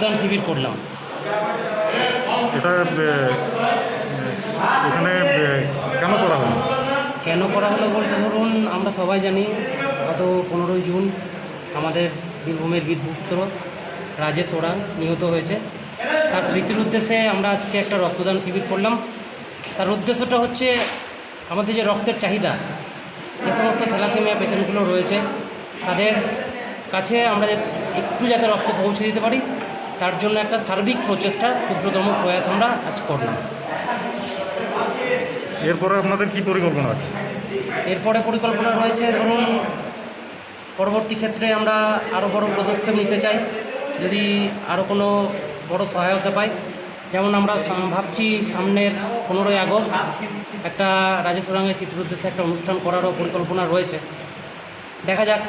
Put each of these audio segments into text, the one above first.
রক্তদান শিবির করলাম। এটা এখানে কেন করা হলো? কেন করা হলো বলতে ধরুন, আমরা সবাই জানি গত 15ই জুন আমাদের বীরভূমের বীরপুত্র রাজেশ ওরাং নিহত হয়েছে। তার স্মৃতির উদ্দেশ্যে আমরা আজকে একটা রক্তদান শিবির করলাম। তার উদ্দেশ্যটা হচ্ছে আমাদের যে রক্তের চাহিদা, যে সমস্ত থ্যালাসেমিয়া পেশেন্টগুলো রয়েছে তাদের কাছে আমরা একটু যাতে রক্ত পৌঁছে দিতে পারি, তার জন্য একটা সার্বিক প্রচেষ্টা, ক্ষুদ্রতম প্রয়াস আমরা আজ করলাম। এরপরে আপনাদের কি পরিকল্পনা আছে? এরপরে পরিকল্পনা রয়েছে, ধরুন পরবর্তী ক্ষেত্রে আমরা আরও বড় পদক্ষেপ নিতে চাই যদি আরও কোনো বড় সহায়তা পাই। যেমন আমরা ভাবছি সামনের 15ই আগস্ট একটা রাজেশ ওরাংয়ের স্মৃতির উদ্দেশ্যে একটা অনুষ্ঠান করারও পরিকল্পনা রয়েছে। দেখা যাক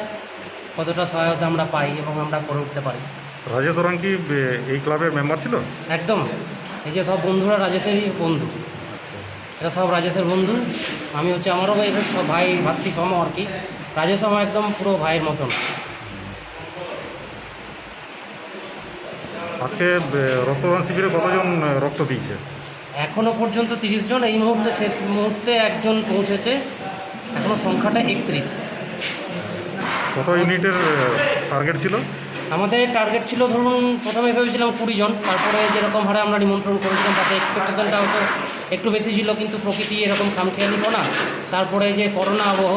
কতটা সহায়তা আমরা পাই এবং আমরা করে উঠতে পারি। রাজেশ ওরাং কি এই ক্লাবের মেম্বার ছিল? একদম, এই যে সব বন্ধুরা রাজেশেরই বন্ধু, এরা সব রাজেশের বন্ধু। আমি হচ্ছে আমারও এদের সব ভাই ভাতৃ সম আর কি। রাজেশ আমার একদম পুরো ভাইয়ের মতন। আজকে রক্তদান শিবিরে কতজন রক্ত দিয়েছে? এখনও পর্যন্ত 30 জন, এই মুহূর্তে শেষ মুহূর্তে একজন পৌঁছেছে, এখনও সংখ্যাটা 31। কত ইউনিটের টার্গেট ছিল? আমাদের টার্গেট ছিল ধরুন প্রথমে ভেবেছিলাম 20 জন, তারপরে যেরকম হারে আমরা নিমন্ত্রণ করেছিলাম তাতে এক্সপেকটেশনটা হয়তো একটু বেশি ছিল, কিন্তু প্রকৃতি এরকম খামখেয়ালি না, তারপরে যে করোনা আবহ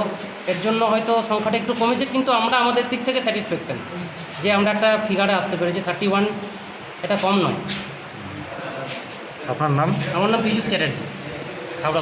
এর জন্য হয়তো সংখ্যাটা একটু কমেছে, কিন্তু আমরা আমাদের দিক থেকে স্যাটিসফ্যাকশন যে আমরা একটা ফিগারে আসতে পেরেছি 31, এটা কম নয়। আপনার নাম? আমার নাম পীযূষ চ্যাটার্জি, হাওড়া।